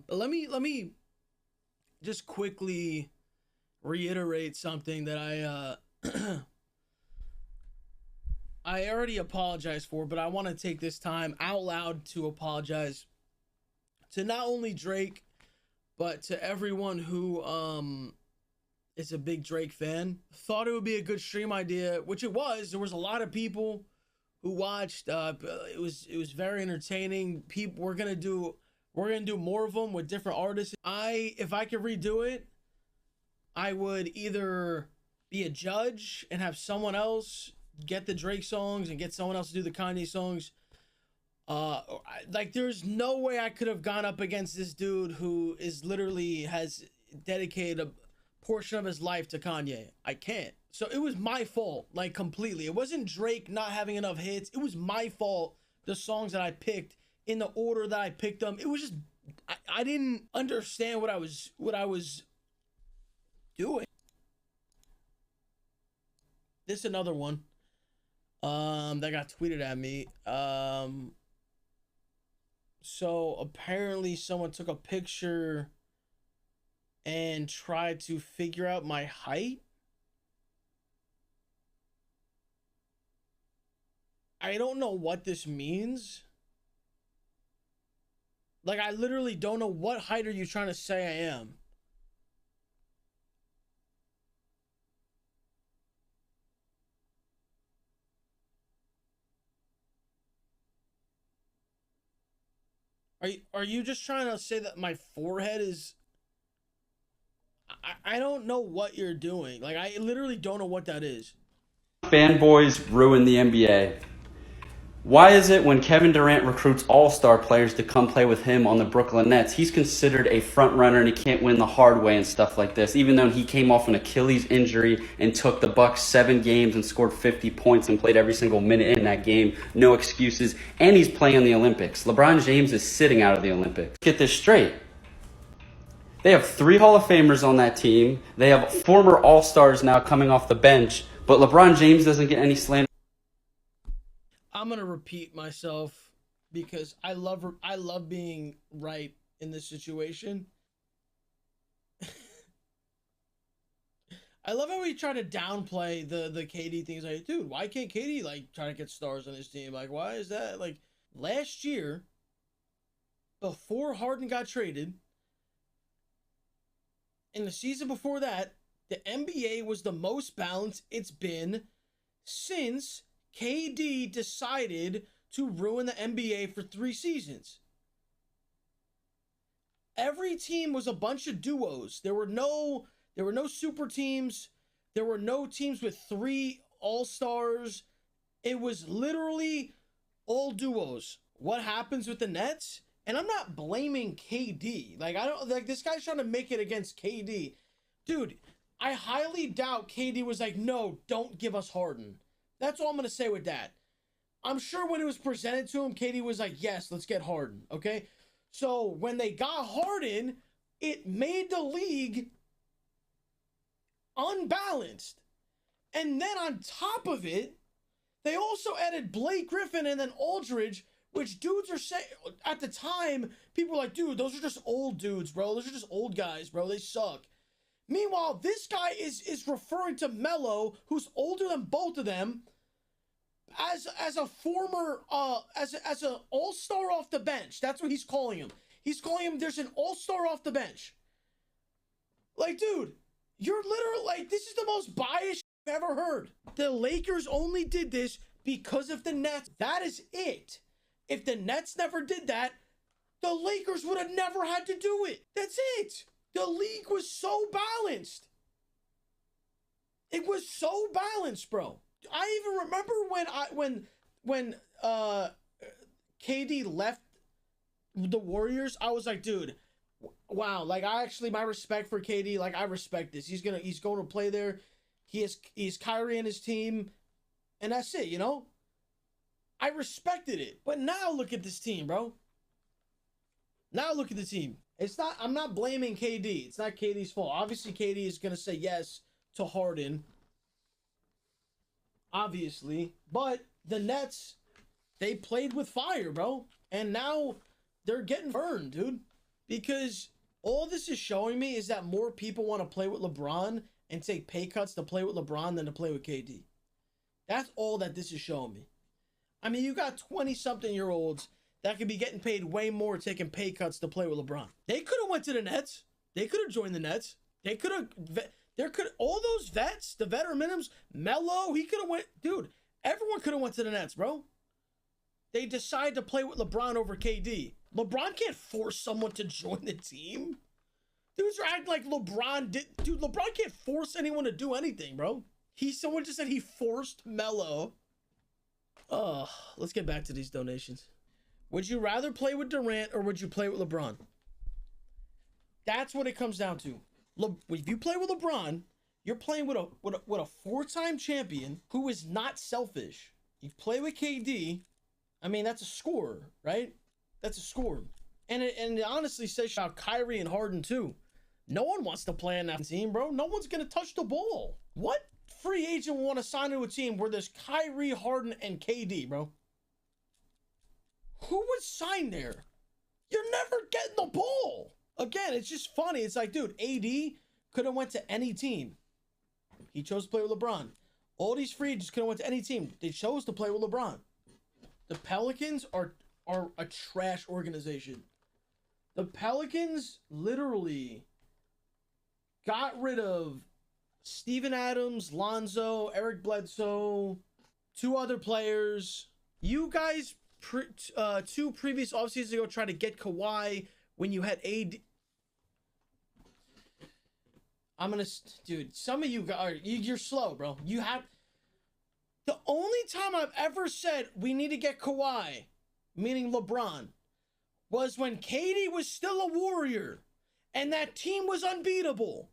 Let me just quickly reiterate something that I already apologized for, but I want to take this time out loud to apologize to not only Drake, but to everyone who is a big Drake fan. Thought it would be a good stream idea, which it was. There was a lot of people who watched. It was very entertaining. People, we're gonna do more of them with different artists. If I could redo it, I would either be a judge and have someone else get the Drake songs and get someone else to do the Kanye songs. Like there's no way I could have gone up against this dude who is literally has dedicated a portion of his life to Kanye. I can't. So it was my fault, like completely. It wasn't Drake not having enough hits. It was my fault. The songs that I picked in the order that I picked them. It was just I didn't understand what I was doing. This is another one that got tweeted at me. So apparently someone took a picture and tried to figure out my height. I don't know what this means. Like, I literally don't know what height are you trying to say I am. Are you just trying to say that my forehead is... I don't know what you're doing. Like, I literally don't know what that is. Fanboys ruin the NBA. Why is it when Kevin Durant recruits all-star players to come play with him on the Brooklyn Nets, he's considered a front runner and he can't win the hard way and stuff like this, even though he came off an Achilles injury and took the Bucks 7 games and scored 50 points and played every single minute in that game, no excuses, and he's playing in the Olympics. LeBron James is sitting out of the Olympics. Get this straight. They have 3 Hall of Famers on that team. They have former all-stars now coming off the bench, but LeBron James doesn't get any slander. I'm gonna repeat myself because I love being right in this situation. I love how we try to downplay the KD things. Like, dude, why can't KD like try to get stars on his team? Like, why is that? Like, last year, before Harden got traded, in the season before that, the NBA was the most balanced it's been since KD decided to ruin the NBA for 3 seasons. Every team was a bunch of duos. There were no super teams. There were no teams with 3 all-stars. It was literally all duos. What happens with the Nets? And I'm not blaming KD. Like, I don't like this guy's trying to make it against KD. Dude, I highly doubt KD was like, "No, don't give us Harden." That's all I'm going to say with that. I'm sure when it was presented to him, KD was like, "Yes, let's get Harden." Okay? So when they got Harden, it made the league unbalanced. And then on top of it, they also added Blake Griffin and then Aldridge, which dudes are saying, at the time, people were like, "Dude, those are just old dudes, bro. Those are just old guys, bro. They suck." Meanwhile, this guy is referring to Melo, who's older than both of them, as a former as an all-star off the bench. That's what he's calling him. He's calling him there's an all-star off the bench. Like, dude, you're literally like, this is the most biased I've ever heard. The Lakers only did this because of the Nets. That is it. If the Nets never did that, the Lakers would have never had to do it. That's it. The league was so balanced. It was so balanced, bro. I even remember when KD left the Warriors, I was like, dude, wow. Like, my respect for KD, like, I respect this. He's going to play there. He's Kyrie and his team, and that's it, you know? I respected it. But now look at this team, bro. Now look at the team. I'm not blaming KD. It's not KD's fault. Obviously, KD is going to say yes to Harden. Obviously. But the Nets, they played with fire, bro. And now they're getting burned, dude. Because all this is showing me is that more people want to play with LeBron and take pay cuts to play with LeBron than to play with KD. That's all that this is showing me. I mean, you got 20-something-year-olds that could be getting paid way more taking pay cuts to play with LeBron. They could have went to the Nets. They could have joined the Nets. They could have. There could all those vets, the veteran minimums. Melo, he could have went. Dude, everyone could have went to the Nets, bro. They decide to play with LeBron over KD. LeBron can't force someone to join the team. Dudes are acting like LeBron did. Dude, LeBron can't force anyone to do anything, bro. Someone just said he forced Melo. Let's get back to these donations. Would you rather play with Durant or would you play with LeBron? That's what it comes down to. If you play with LeBron, you're playing with a four-time champion who is not selfish. You play with KD, I mean, that's a scorer, right? That's a scorer. And it honestly says about Kyrie and Harden too. No one wants to play on that team, bro. No one's going to touch the ball. What free agent will want to sign to a team where there's Kyrie, Harden, and KD, bro? Who would sign there? You're never getting the ball. Again, it's just funny. It's like, dude, AD could have went to any team. He chose to play with LeBron. All these free agents could have went to any team. They chose to play with LeBron. The Pelicans are a trash organization. The Pelicans literally got rid of Steven Adams, Lonzo, Eric Bledsoe, 2 other players. You guys, 2 previous offseasons ago, tried to get Kawhi when you had AD. Dude, some of you guys, you're slow, bro. You have, the only time I've ever said we need to get Kawhi, meaning LeBron, was when KD was still a Warrior and that team was unbeatable.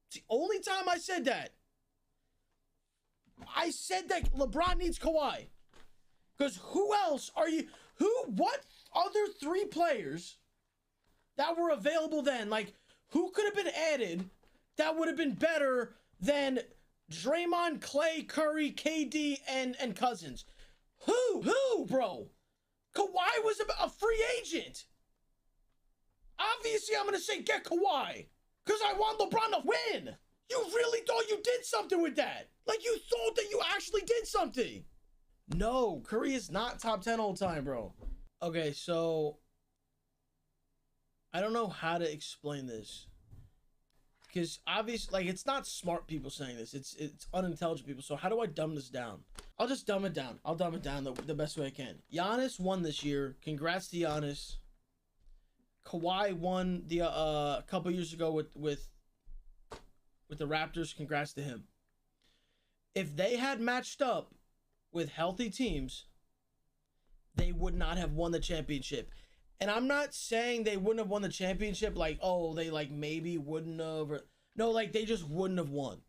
It's the only time I said that. I said that LeBron needs Kawhi. Because who else are you? What other 3 players that were available then? Like, who could have been added that would have been better than Draymond, Clay, Curry, KD, and Cousins? Who, bro? Kawhi was a free agent. Obviously, I'm going to say get Kawhi. Because I want LeBron to win. You really thought you did something with that. Like, you thought that you actually did something. No, Curry is not top 10 all time, bro. Okay, so I don't know how to explain this. Because obviously, like, it's not smart people saying this. It's unintelligent people. So how do I dumb this down? I'll just dumb it down. I'll dumb it down the best way I can. Giannis won this year. Congrats to Giannis. Kawhi won the a couple years ago with the Raptors. Congrats to him. If they had matched up with healthy teams, they would not have won the championship. And I'm not saying they wouldn't have won the championship like, oh, they like maybe wouldn't have. Or, no, like they just wouldn't have won.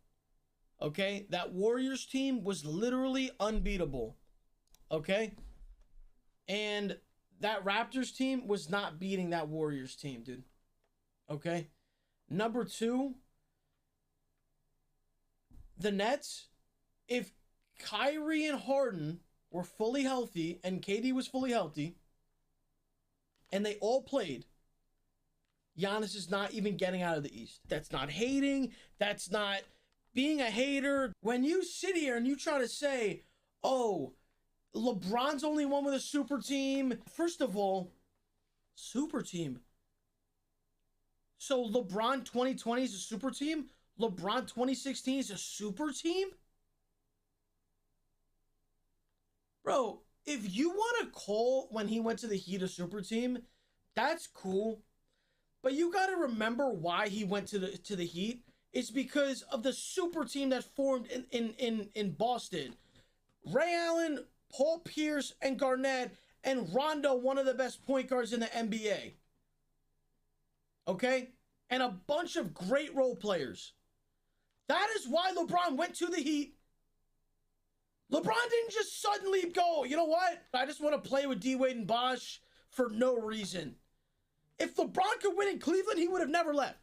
Okay? That Warriors team was literally unbeatable. Okay? And that Raptors team was not beating that Warriors team, dude. Okay? Number 2, the Nets, if Kyrie and Harden were fully healthy and KD was fully healthy and they all played, Giannis is not even getting out of the East. That's not hating. That's not being a hater. When you sit here and you try to say, oh, LeBron's only won with a super team. First of all, super team. So LeBron 2020 is a super team? LeBron 2016 is a super team? Bro, if you want to call when he went to the Heat a super team, that's cool. But you got to remember why he went to the Heat. It's because of the super team that formed in Boston. Ray Allen, Paul Pierce, and Garnett, and Rondo, one of the best point guards in the NBA. Okay? And a bunch of great role players. That is why LeBron went to the Heat. LeBron didn't just suddenly go, you know what? I just want to play with D-Wade and Bosh for no reason. If LeBron could win in Cleveland, he would have never left.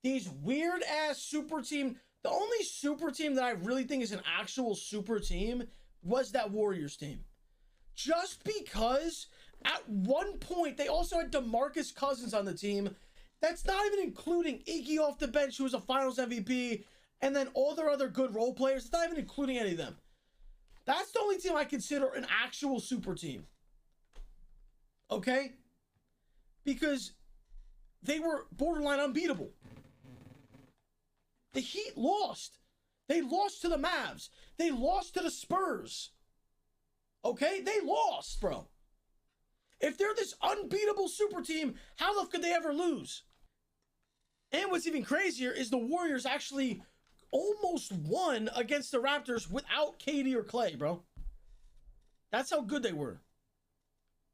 These weird-ass super team. The only super team that I really think is an actual super team was that Warriors team. just because at one point they also had DeMarcus Cousins on the team. That's not even including Iggy off the bench, who was a Finals MVP, and then all their other good role players. It's not even including any of them. That's the only team I consider an actual super team. Okay? Because they were borderline unbeatable. The Heat lost. They lost to the Mavs. They lost to the Spurs. Okay? They lost, bro. If they're this unbeatable super team, how the f could they ever lose? And what's even crazier is the Warriors actually almost won against the Raptors without KD or Clay, bro. That's how good they were.